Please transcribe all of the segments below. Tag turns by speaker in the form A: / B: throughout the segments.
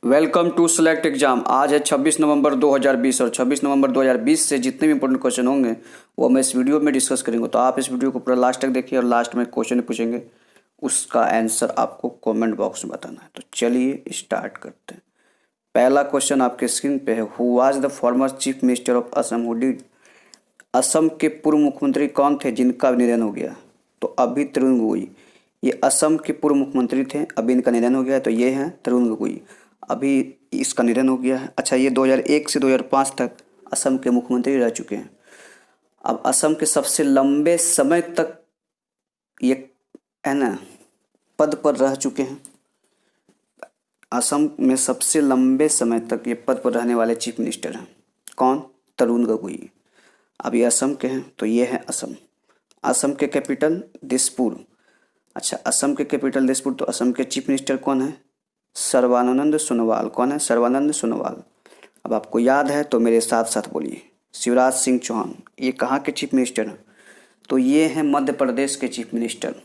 A: Welcome to select exam. आज है 26 नवंबर 2020 और 26 नवंबर 2020 से जितने भी इंपॉर्टेंट क्वेश्चन होंगे वो मैं इस वीडियो में डिस्कस करेंगे। तो आप इस वीडियो को पूरा लास्ट तक देखिए और लास्ट में क्वेश्चन पूछेंगे, उसका आंसर आपको कमेंट बॉक्स में बताना है। तो चलिए स्टार्ट करते हैं। पहला क्वेश्चन आपके स्क्रीन पे है, who was the former chief minister of Assam who did. Assam के पूर्व मुख्यमंत्री कौन थे जिनका निधन हो गया? तो अभी तरुण गोगोई। ये असम के पूर्व मुख्यमंत्री थे, अभी इनका निधन हो गया है। तो ये हैं तरुण गोगोई, अभी इसका निधन हो गया है। अच्छा, ये 2001 से 2005 तक असम के मुख्यमंत्री रह चुके हैं। अब असम के सबसे लंबे समय तक ये है ना पद पर रह चुके हैं। असम में सबसे लंबे समय तक ये पद पर रहने वाले चीफ मिनिस्टर हैं। कौन? तरुण गोगोई। अब ये असम के हैं, तो ये है असम। असम के कैपिटल दिसपुर। अच्छा, असम के कैपिटल दिसपुर। तो असम के चीफ मिनिस्टर कौन है? सर्बानंद सोनोवाल। कौन है? सर्बानंद सोनोवाल। अब आपको याद है तो मेरे साथ साथ बोलिए। शिवराज सिंह चौहान। ये कहाँ के चीफ मिनिस्टर हैं? तो ये हैं मध्य प्रदेश के चीफ मिनिस्टर।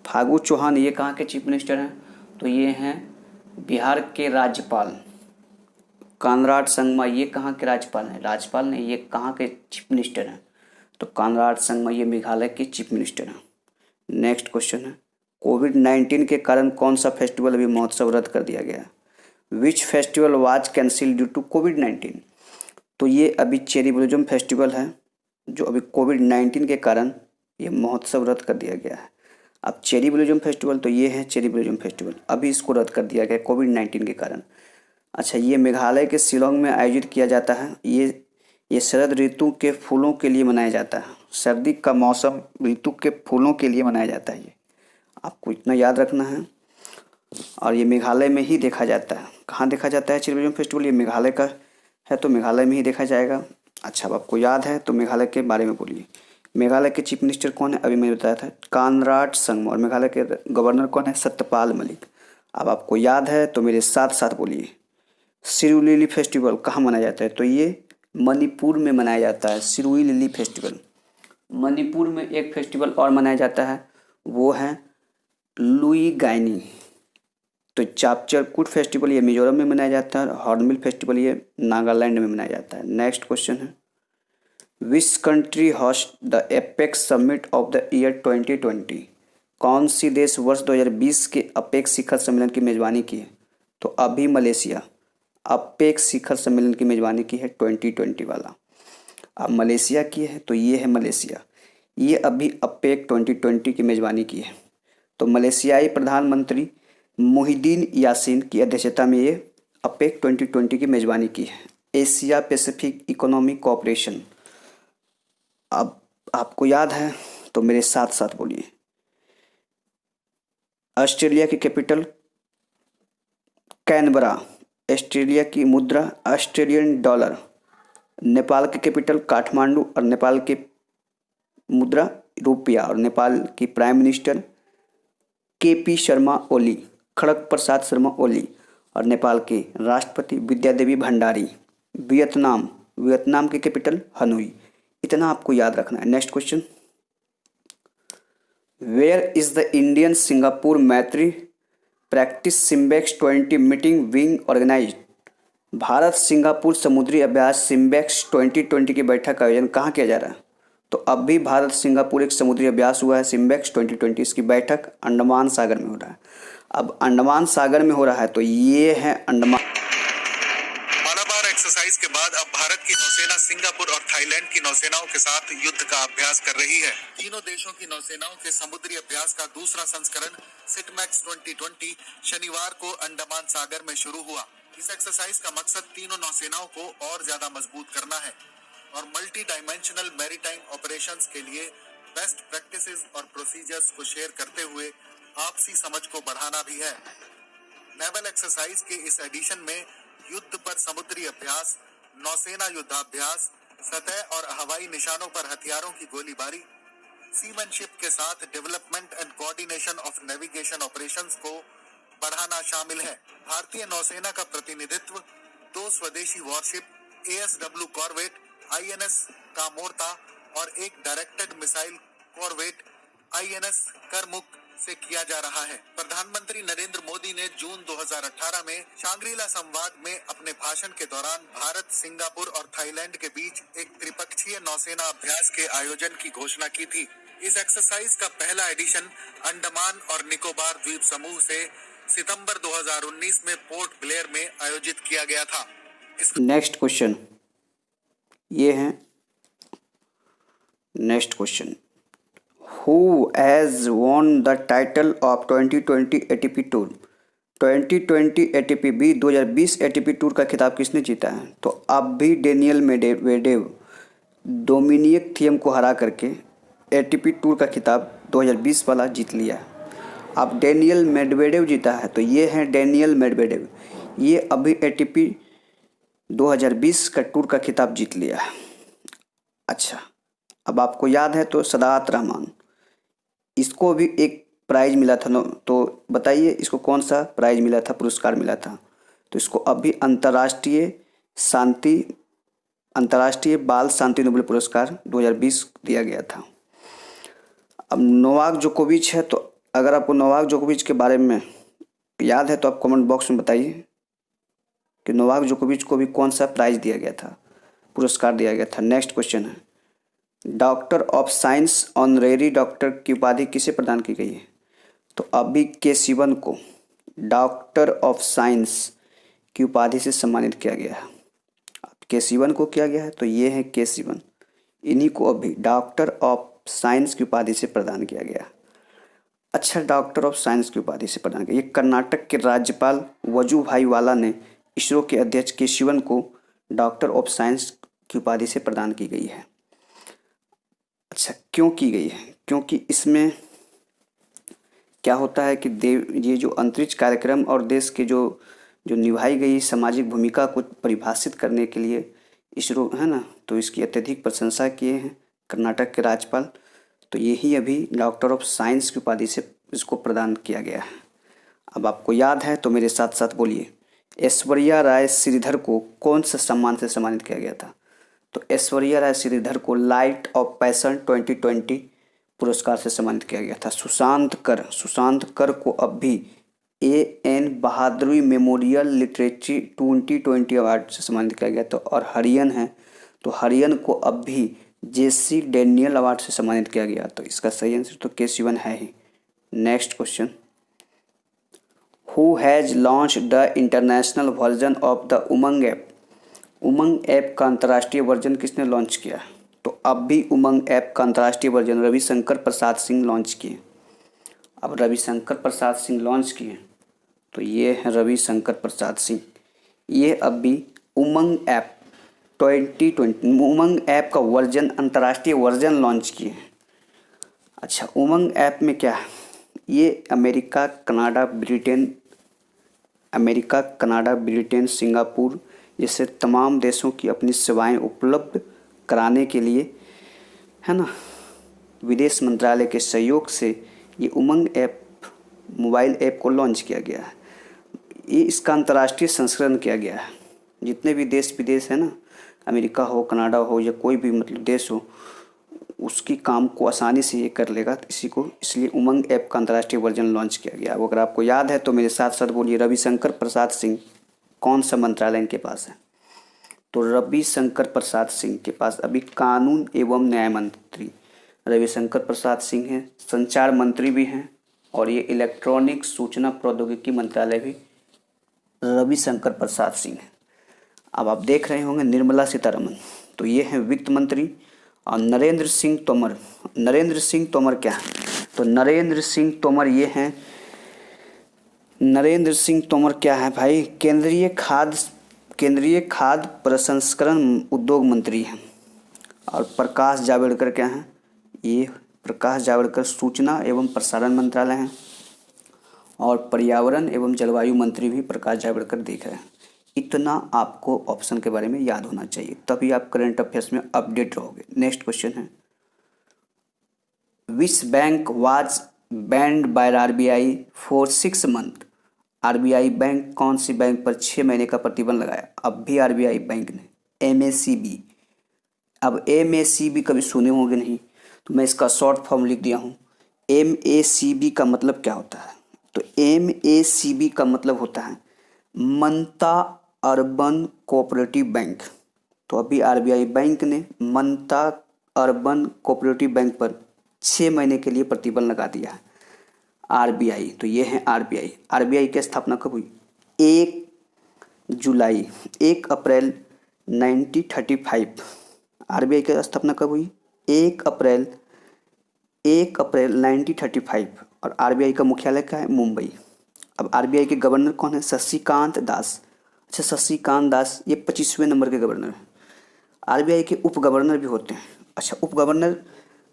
A: फागू चौहान ये कहाँ के चीफ मिनिस्टर हैं? तो ये हैं बिहार के राज्यपाल। कानराड संगमा ये कहाँ के राज्यपाल हैं? राज्यपाल ने ये कहाँ के चीफ मिनिस्टर हैं? तो कानराड संगमा ये मेघालय के चीफ मिनिस्टर हैं। नेक्स्ट क्वेश्चन है, कोविड-19 के कारण कौन सा फेस्टिवल अभी महोत्सव रद्द कर दिया गया? Which festival was cancelled due to कोविड-19? तो ये अभी चेरी ब्लॉसम फेस्टिवल है जो अभी कोविड-19 के कारण ये महोत्सव रद्द कर दिया गया है। अब चेरी ब्लॉसम फेस्टिवल, तो ये है चेरी ब्लॉसम फेस्टिवल, अभी इसको रद्द कर दिया गया कोविड-19 के कारण। अच्छा, ये मेघालय के शिलोंग में आयोजित किया जाता है। ये शरद ऋतु के फूलों के लिए मनाया जाता है। सर्दी का मौसम ऋतु के फूलों के लिए मनाया जाता है। ये आपको इतना याद रखना है। और ये मेघालय में ही देखा जाता है। कहाँ देखा जाता है चेरी ब्लॉसम फेस्टिवल? ये मेघालय का है, तो मेघालय में ही देखा जाएगा। अच्छा, अब आपको याद है तो मेघालय के बारे में बोलिए। मेघालय के चीफ मिनिस्टर कौन है? अभी मैंने बताया था, कानराड संगमा। और मेघालय के गवर्नर कौन है? सत्यपाल मलिक। अब आपको याद है तो मेरे साथ साथ बोलिए। सिरुई लिली फेस्टिवल कहाँ मनाया जाता है? तो ये मणिपुर में मनाया जाता है। सिरुई लिली फेस्टिवल मणिपुर में। एक फेस्टिवल और मनाया जाता है, वो है लुई गाइनी। तो चापचरकूट फेस्टिवल ये मिजोरम में मनाया जाता है। हॉर्नबिल फेस्टिवल ये नागालैंड में मनाया जाता है। नेक्स्ट क्वेश्चन है, which country host the apex summit of the year 2020? कौन सी देश वर्ष 2020 के अपेक्स शिखर सम्मेलन की मेजबानी की है? तो अभी मलेशिया अपेक्स शिखर सम्मेलन की मेजबानी की है 2020 वाला। अब मलेशिया की है, तो ये है मलेशिया। ये अभी अपेक 2020 की मेजबानी की है। तो मलेशियाई प्रधानमंत्री मुहिद्दीन यासीन की अध्यक्षता में ये अपेक 2020 की मेजबानी की है। Asia Pacific economic cooperation. अब आपको याद है तो मेरे साथ साथ बोलिए। ऑस्ट्रेलिया की कैपिटल कैनबरा। ऑस्ट्रेलिया की मुद्रा ऑस्ट्रेलियन डॉलर। नेपाल की कैपिटल काठमांडू और नेपाल की मुद्रा रुपया। और नेपाल की prime minister KP Sharma Oli, Khadga Prasad Sharma Oli. और नेपाल के राष्ट्रपति विद्यादेवी भंडारी। वियतनाम की कैपिटल हनोई। इतना आपको याद रखना है। Next question, where is the Indian Singapore maritime practice SIMBEX 20 meeting being organized? Bharat Singapore समुद्री अभ्यास सिम्बेक्स 2020 की बैठक का आयोजन कहाँ किया जा रहा है? तो अभी भारत सिंगापुर एक समुद्री अभ्यास हुआ है सिम्बेक्स 2020। इसकी बैठक अंडमान सागर में हो रहा है। अब अंडमान सागर में हो रहा है, तो ये है अंडमान।
B: मालाबार एक्सरसाइज के बाद अब भारत की नौसेना सिंगापुर और थाईलैंड की नौसेनाओं के साथ युद्ध का अभ्यास कर रही है। तीनों देशों की नौसेनाओं के समुद्री अभ्यास का दूसरा संस्करण सिटमैक्स 2020 शनिवार को अंडमान सागर में शुरू हुआ। इस एक्सरसाइज का मकसद तीनों नौसेनाओं को और ज्यादा मजबूत करना है और मल्टी डायमेंशनल मैरीटाइम ऑपरेशंस के लिए बेस्ट प्रैक्टिसेस और प्रोसीजर्स को शेयर करते हुए आपसी समझ को बढ़ाना भी है। नेवल एक्सरसाइज के इस एडिशन में युद्ध पर समुद्री अभ्यास, नौसेना युद्धाभ्यास, सतह और हवाई निशानों पर हथियारों की गोलीबारी, सीमैनशिप के साथ development and coordination of navigation operations को बढ़ाना शामिल है। भारतीय नौसेना का प्रतिनिधित्व 2 स्वदेशी worship ASW corvette INS Kamorta और एक डायरेक्टेड मिसाइल कॉर्वेट आईएनएस करमुक से किया जा रहा है। प्रधानमंत्री नरेंद्र मोदी ने जून 2018 में शांग्रीला संवाद में अपने भाषण के दौरान भारत, सिंगापुर और थाईलैंड के बीच एक त्रिपक्षीय नौसेना अभ्यास के आयोजन की घोषणा की थी। इस एक्सरसाइज का पहला एडिशन अंडमान और निकोबार द्वीप समूह से सितंबर 2019 में पोर्ट ब्लेयर में आयोजित किया गया था।
A: नेक्स्ट क्वेश्चन ये है, next question, who has won the title of 2020 ATP tour? 2020 ATP 2020 ATP tour का खिताब किसने जीता है? तो अब भी डेनियल मेडवेडेव डोमिनिक थियम को हरा करके ATP टूर का खिताब 2020 वाला जीत लिया है। अब डेनियल मेडवेडेव जीता है, तो ये है डेनियल मेडवेडेव, ये अभी ATP 2020 का टूर का खिताब जीत लिया है। अच्छा, अब आपको याद है तो सदात रहमान, इसको भी एक प्राइज मिला था, तो बताइए इसको कौन सा प्राइज मिला था, पुरस्कार मिला था? तो इसको अभी अंतर्राष्ट्रीय बाल शांति नोबेल पुरस्कार 2020 दिया गया था। अब नोवाक जोकोविच है, तो अगर आपको नोवाक जोकोविच के बारे में याद है तो आप कमेंट बॉक्स में बताइए कि नोवाक जोकोविच को भी कौन सा प्राइज दिया गया था, पुरस्कार दिया गया था। नेक्स्ट क्वेश्चन है, doctor of science honorary doctor की उपाधि किसे प्रदान की गई है? तो अभी के शिवन को डॉक्टर ऑफ साइंस की उपाधि से सम्मानित किया गया है। के शिवन को किया गया है, तो ये है के शिवन, इन्हीं को अभी डॉक्टर ऑफ साइंस की उपाधि से प्रदान किया गया। अच्छा, डॉक्टर ऑफ साइंस की उपाधि से प्रदान किया, ये कर्नाटक के राज्यपाल वजुभाई वाला ने इसरो के अध्यक्ष के शिवन को डॉक्टर ऑफ साइंस की उपाधि से प्रदान की गई है। अच्छा, क्यों की गई है? क्योंकि इसमें क्या होता है कि ये जो अंतरिक्ष कार्यक्रम और देश के जो निभाई गई सामाजिक भूमिका को परिभाषित करने के लिए इसरो है ना, तो इसकी अत्यधिक प्रशंसा किए हैं कर्नाटक के राज्यपाल, तो यही अभी डॉक्टर ऑफ साइंस की उपाधि से इसको प्रदान किया गया है। अब आपको याद है तो मेरे साथ साथ बोलिए, ऐश्वर्या राय श्रीधर को कौन से सम्मान से सम्मानित किया गया था? तो ऐश्वर्या राय श्रीधर को लाइट ऑफ पैशन 2020 पुरस्कार से सम्मानित किया गया था। सुशांत कर को अब भी AN बहादुरी मेमोरियल लिटरेचर 2020 अवार्ड से सम्मानित किया गया था। और हरियन है, तो हरियन को अब भी JC डेनियल अवार्ड से सम्मानित किया गया, तो इसका सही आंसर तो के शिवन है ही। Next question, who has launched the international version of the Umang app? Umang app का अंतर्राष्ट्रीय वर्जन किसने लॉन्च किया? तो अब भी उमंग ऐप का अंतर्राष्ट्रीय वर्जन रविशंकर प्रसाद सिंह लॉन्च किए। अब रविशंकर प्रसाद सिंह लॉन्च किए, तो ये है रविशंकर प्रसाद सिंह, ये अब भी उमंग ऐप 2020 उमंग ऐप का वर्जन, अंतर्राष्ट्रीय वर्जन लॉन्च किए। अच्छा, उमंग ऐप में क्या है? ये अमेरिका, कनाडा, ब्रिटेन, सिंगापुर जैसे तमाम देशों की अपनी सेवाएं उपलब्ध कराने के लिए है ना, विदेश मंत्रालय के सहयोग से ये उमंग ऐप मोबाइल ऐप को लॉन्च किया गया है। ये इसका अंतर्राष्ट्रीय संस्करण किया गया है। जितने भी देश विदेश है ना, अमेरिका हो, कनाडा हो या कोई भी मतलब देश हो, उसकी काम को आसानी से ये कर लेगा इसी को, इसलिए उमंग ऐप का अंतर्राष्ट्रीय वर्जन लॉन्च किया गया। अब अगर आपको याद है तो मेरे साथ साथ बोलिए, रविशंकर प्रसाद सिंह कौन सा मंत्रालय इनके पास है? तो रविशंकर प्रसाद सिंह के पास अभी कानून एवं न्याय मंत्री रविशंकर प्रसाद सिंह हैं, संचार मंत्री भी हैं, और ये इलेक्ट्रॉनिक सूचना प्रौद्योगिकी मंत्रालय भी रविशंकर प्रसाद सिंह है। अब आप देख रहे होंगे निर्मला सीतारमन, तो ये हैं वित्त मंत्री। और नरेंद्र सिंह तोमर क्या है? तो नरेंद्र सिंह तोमर क्या है भाई? केंद्रीय खाद्य प्रसंस्करण उद्योग मंत्री हैं। और प्रकाश जावड़ेकर क्या हैं? ये प्रकाश जावड़ेकर सूचना एवं प्रसारण मंत्रालय हैं। और पर्यावरण एवं जलवायु मंत्री भी प्रकाश जावड़ेकर देख रहे हैं। इतना आपको ऑप्शन के बारे में याद होना चाहिए, तभी आप करंट अफेयर्स में अपडेट रहोगे। नेक्स्ट क्वेश्चन है, which bank was banned by RBI for 6 month? RBI bank कौन सी बैंक पर 6 महीने का प्रतिबंध लगाया? अब भी RBI बैंक ने MACB। अब MACB कभी सुने होंगे नहीं, तो मैं इसका शॉर्ट फॉर्म लिख दिया हूँ, MACB का मतलब क्या होता है? तो MACB का मतलब होता है मनता अर्बन कोऑपरेटिव बैंक। तो अभी RBI बैंक ने मनता अर्बन कोऑपरेटिव बैंक पर 6 महीने के लिए प्रतिबंध लगा दिया है। RBI, तो ये है RBI की स्थापना कब हुई? 1 अप्रैल 1935। RBI की स्थापना कब हुई? 1 अप्रैल 1935। और RBI का मुख्यालय क्या है? मुंबई। अब RBI के गवर्नर कौन है? शशिकांत दास। अच्छा, शशिकांत दास ये 25वें नंबर के गवर्नर हैं। RBI के उप गवर्नर भी होते हैं। अच्छा, उप गवर्नर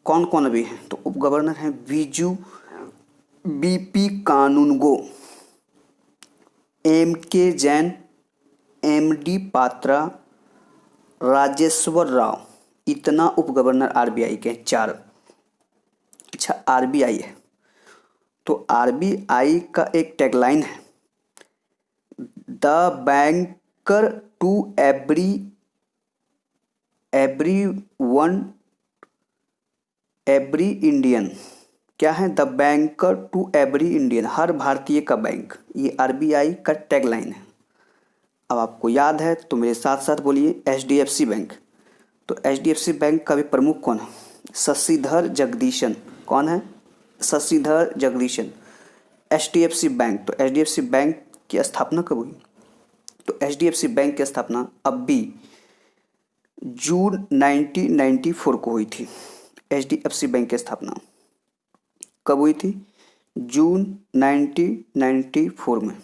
A: कौन कौन अभी हैं? तो उप गवर्नर हैं बीजू BP कानूनगो, MK जैन, MD पात्रा, राजेश्वर राव। इतना उप गवर्नर RBI के 4। अच्छा, RBI है तो RBI का एक टैगलाइन है, the banker to every Indian. क्या है? The banker to every Indian, हर भारतीय का बैंक। ये RBI का टैगलाइन है। अब आपको याद है तो मेरे साथ साथ बोलिए HDFC बैंक। तो HDFC बैंक का भी प्रमुख कौन है? शशिधर जगदीशन। कौन है? शशिधर जगदीशन। HDFC बैंक, तो HDFC बैंक की स्थापना कब हुई? तो HDFC बैंक की स्थापना अब भी जून 1994 को हुई थी। HDFC बैंक की स्थापना कब हुई थी? जून 1994 में।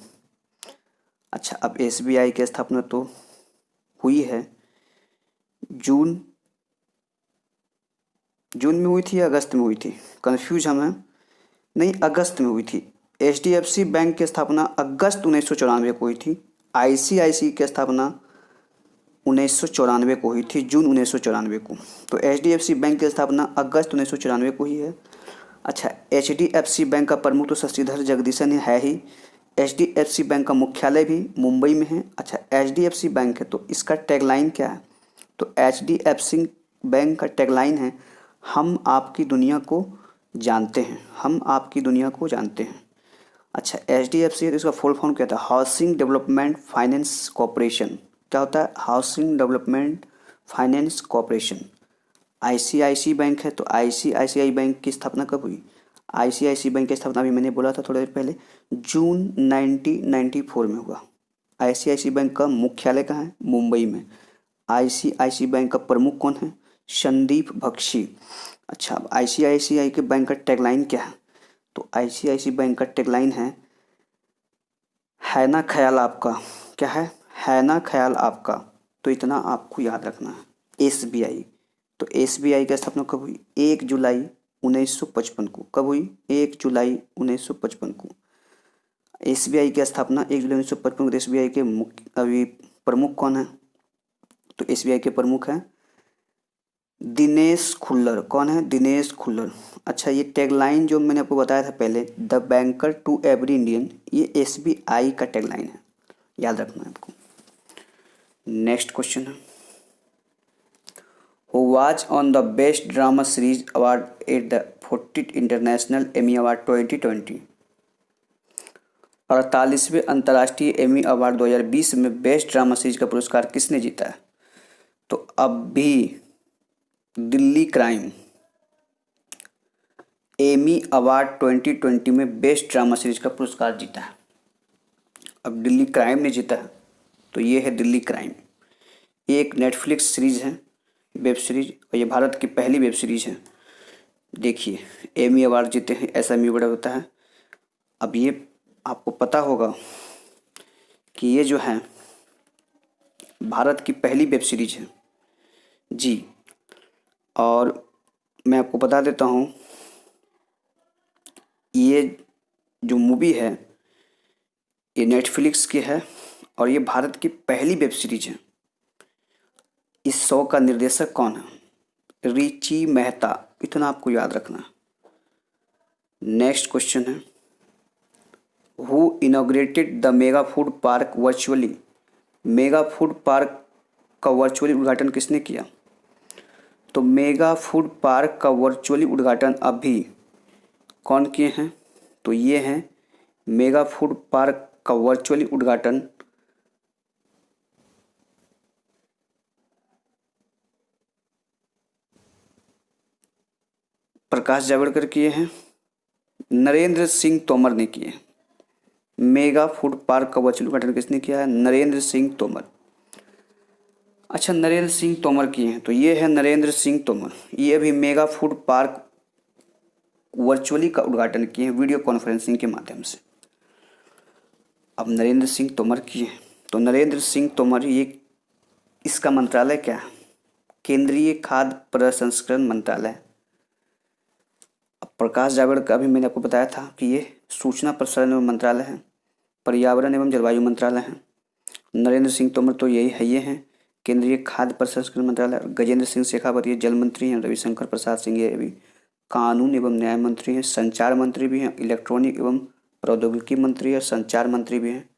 A: अच्छा, अब SBI की स्थापना तो हुई है जून में हुई थी या अगस्त में हुई थी? कंफ्यूज हम हैं। नहीं, अगस्त में हुई थी। HDFC बैंक की स्थापना अगस्त 1994 को हुई थी। ICICI की स्थापना 1994 को हुई थी, जून 1994 को। तो HDFC बैंक की स्थापना अगस्त 1994 को ही है। अच्छा, HDFC बैंक का प्रमुख तो शशिधर जगदीशन है ही। HDFC बैंक का मुख्यालय भी मुंबई में है। अच्छा, HDFC बैंक है तो इसका टैगलाइन क्या है? तो HDFC बैंक का टैगलाइन है, हम आपकी दुनिया को जानते हैं, हम आपकी दुनिया को जानते हैं। अच्छा, HDFC है तो इसका फुल फॉर्म क्या था? Housing development finance corporation. क्या होता है? Housing development finance corporation. ICICI bank है तो ICICI बैंक की स्थापना कब हुई? ICICI बैंक की स्थापना भी मैंने बोला था थोड़ी देर पहले, जून 1994 में हुआ। ICICI बैंक का मुख्यालय कहाँ है? मुंबई में। ICICI बैंक का प्रमुख कौन है? संदीप बख्शी। अच्छा, अब ICICI के बैंक का टैगलाइन क्या है? तो ICICI बैंक का टैगलाइन है ना ख्याल आपका। क्या है ना ख्याल आपका। तो इतना आपको याद रखना है। SBI, तो SBI की स्थापना कब हुई? 1 जुलाई 1955 को। कब हुई? 1 जुलाई 1955 को। SBI की स्थापना 1 जुलाई 1955 को। SBI के अभी प्रमुख कौन है? तो SBI के प्रमुख हैं दिनेश खुल्लर। कौन है? दिनेश खुल्लर। अच्छा, ये टैगलाइन जो मैंने आपको बताया था पहले, the banker to every Indian, ये SBI का टैगलाइन है, याद रखना है आपको। नेक्स्ट क्वेश्चन है, who was on the best drama series award at the 40th international Emmy award 2020। 48वें अंतर्राष्ट्रीय एमी अवार्ड 2020 में बेस्ट ड्रामा सीरीज का पुरस्कार किसने जीता है? तो अब भी दिल्ली क्राइम एमी अवार्ड 2020 में बेस्ट ड्रामा सीरीज का पुरस्कार जीता है। अब दिल्ली क्राइम ने जीता है तो ये है दिल्ली क्राइम। ये एक नेटफ्लिक्स सीरीज है, वेब सीरीज, और ये भारत की पहली वेब सीरीज है। देखिए, एमी अवार्ड जीते हैं, ऐसा एमी अवार्ड होता है। अब ये आपको पता होगा कि ये जो है भारत की पहली वेब सीरीज है जी। और मैं आपको बता देता हूँ, ये जो मूवी है ये नेटफ्लिक्स की है और ये भारत की पहली वेब सीरीज है। इस शो का निर्देशक कौन है? रिची मेहता। इतना आपको याद रखना। नेक्स्ट क्वेश्चन है, who inaugurated the mega food park virtually. Mega food park का वर्चुअली उद्घाटन किसने किया? तो मेगा फूड पार्क का वर्चुअली उद्घाटन अभी कौन किए हैं? तो ये हैं मेगा फूड पार्क का वर्चुअली उद्घाटन प्रकाश जावड़ेकर किए हैं, नरेंद्र सिंह तोमर ने किए। मेगा फूड पार्क का वर्चुअल उद्घाटन किसने किया है? नरेंद्र सिंह तोमर। अच्छा, नरेंद्र सिंह तोमर किए हैं, तो ये है नरेंद्र सिंह तोमर। ये अभी मेगा फूड पार्क वर्चुअली का उद्घाटन किए हैं वीडियो कॉन्फ्रेंसिंग के माध्यम से। अब नरेंद्र सिंह तोमर किए हैं, तो नरेंद्र सिंह तोमर ये इसका मंत्रालय क्या है? केंद्रीय खाद्य प्रसंस्करण मंत्रालय। अब प्रकाश जावड़ेकर का भी मैंने आपको बताया था कि ये सूचना प्रसारण एवं मंत्रालय है, पर्यावरण एवं जलवायु मंत्रालय है। नरेंद्र सिंह तोमर तो यही है, ये हैं केंद्रीय खाद्य प्रसंस्करण मंत्रालय। गजेंद्र सिंह शेखावत ये जल मंत्री हैं। रविशंकर प्रसाद सिंह ये भी कानून एवं न्याय मंत्री हैं। संचार मंत्री भी हैं, इलेक्ट्रॉनिक एवं प्रौद्योगिकी मंत्री है, संचार मंत्री भी हैं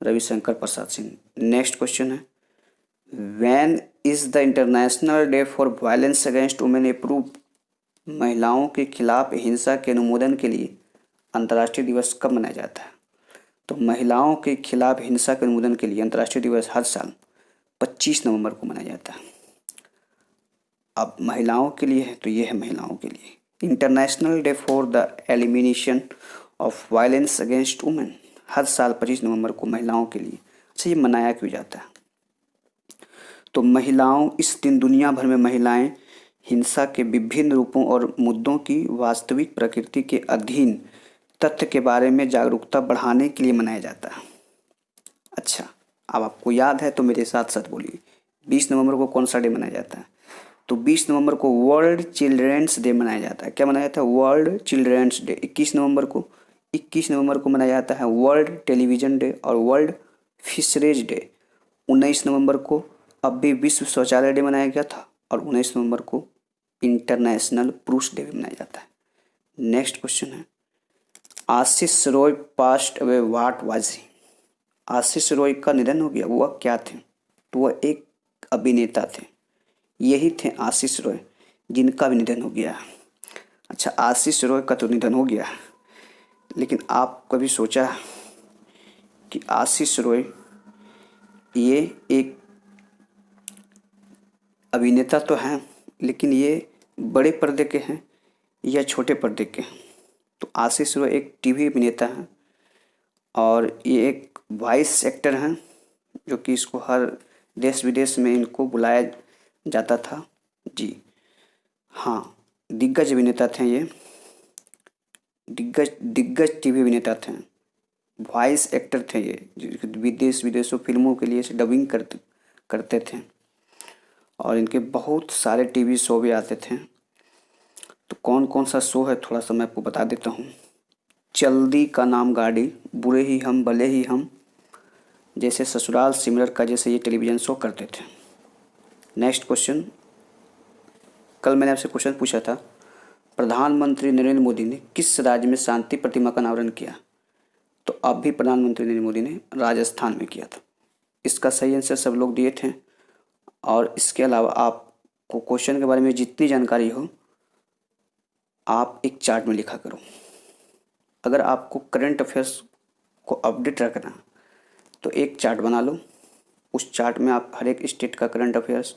A: रविशंकर प्रसाद सिंह। नेक्स्ट क्वेश्चन है, when is the international day for violence against women approve? महिलाओं के खिलाफ हिंसा के अनुमोदन के लिए अंतर्राष्ट्रीय दिवस कब मनाया जाता है? तो महिलाओं के खिलाफ हिंसा के अनुमोदन के लिए अंतर्राष्ट्रीय दिवस हर साल 25 नवंबर को मनाया जाता है। अब महिलाओं के लिए है, तो ये है महिलाओं के लिए international day for the elimination of violence against women, हर साल 25 नवंबर को महिलाओं के लिए। अच्छा, ये मनाया क्यों जाता है? तो महिलाओं, इस दिन दुनिया भर में महिलाएं हिंसा के विभिन्न रूपों और मुद्दों की वास्तविक प्रकृति के अधीन तथ्य के बारे में जागरूकता बढ़ाने के लिए मनाया जाता है। अच्छा, अब आपको याद है तो मेरे साथ साथ बोलिए, 20 नवंबर को कौन सा डे मनाया जाता है? तो 20 नवंबर को वर्ल्ड चिल्ड्रेंस डे मनाया जाता है। क्या मनाया जाता है? World childrens day. 21 नवंबर को मनाया जाता है वर्ल्ड टेलीविज़न डे और वर्ल्ड फिशरीज डे। 19 नवंबर को अब भी विश्व शौचालय डे मनाया गया था और 19 नवंबर को इंटरनेशनल पुरुष डे भी मनाया जाता है। नेक्स्ट क्वेश्चन है, Ashish Roy passed away, what was he? Ashish Roy का निधन हो गया, वह क्या थे? तो वह एक अभिनेता थे। यही थे आशीष रॉय, जिनका भी निधन हो गया। अच्छा, आशीष रॉय का तो निधन हो गया, लेकिन आप कभी सोचा कि आशीष रॉय ये एक अभिनेता तो हैं, लेकिन ये बड़े पर्दे के हैं या छोटे पर्दे के हैं? तो आशीष रॉय एक टीवी अभिनेता हैं और ये एक वॉइस एक्टर हैं, जो कि इसको हर देश विदेश में इनको बुलाया जाता था। जी हाँ, दिग्गज अभिनेता थे ये, दिग्गज टीवी अभिनेता थे, वॉइस एक्टर थे ये, जो विदेशों फिल्मों के लिए डबिंग करते थे और इनके बहुत सारे टीवी शो भी आते थे। तो कौन कौन सा शो है थोड़ा सा मैं आपको बता देता हूँ। चल्दी का नाम गाड़ी, बुरे ही हम भले ही हम, जैसे ससुराल सिमरन का जैसे ये टेलीविज़न शो करते थे। नेक्स्ट क्वेश्चन, कल मैंने आपसे क्वेश्चन पूछा था, प्रधानमंत्री नरेंद्र मोदी ने किस राज्य में शांति प्रतिमा का अनावरण किया? तो अब भी प्रधानमंत्री नरेंद्र मोदी ने राजस्थान में किया था। इसका सही आंसर सब लोग दिए थे। और इसके अलावा आपको क्वेश्चन के बारे में जितनी जानकारी हो आप एक चार्ट में लिखा करो। अगर आपको करंट अफेयर्स को अपडेट रखना तो एक चार्ट बना लो, उस चार्ट में आप हर एक स्टेट का करंट अफेयर्स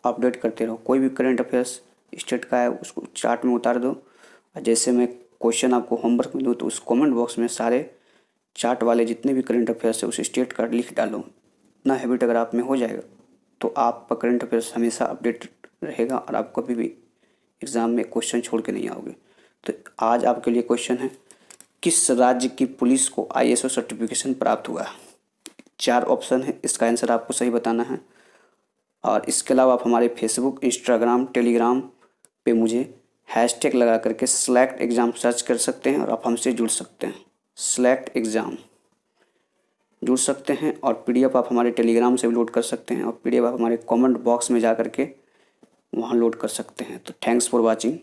A: अपडेट करते रहो। कोई भी करंट अफेयर्स स्टेट का है उसको चार्ट में उतार दो, और जैसे मैं क्वेश्चन आपको होमवर्क में दूँ तो उस कमेंट बॉक्स में सारे चार्ट वाले जितने भी करंट अफेयर्स है उस स्टेट का लिख डालो। इतना हैबिट अगर आप में हो जाएगा तो आपका करंट अफेयर्स हमेशा अपडेट रहेगा और आप कभी भी एग्ज़ाम में क्वेश्चन छोड़ के नहीं आओगे। तो आज आपके लिए क्वेश्चन है, किस राज्य की पुलिस को ISO सर्टिफिकेशन प्राप्त हुआ? 4 ऑप्शन है, इसका आंसर आपको सही बताना है। और इसके अलावा आप हमारे फेसबुक, इंस्टाग्राम, टेलीग्राम पे मुझे हैशटैग लगा करके सेलेक्ट एग्ज़ाम सर्च कर सकते हैं और आप हमसे जुड़ सकते हैं। सेलेक्ट एग्ज़ाम जुड़ सकते हैं और PDF आप हमारे टेलीग्राम से भी लोड कर सकते हैं और PDF आप हमारे कमेंट बॉक्स में जा करके वहाँ लोड कर सकते हैं। तो थैंक्स फॉर वॉचिंग।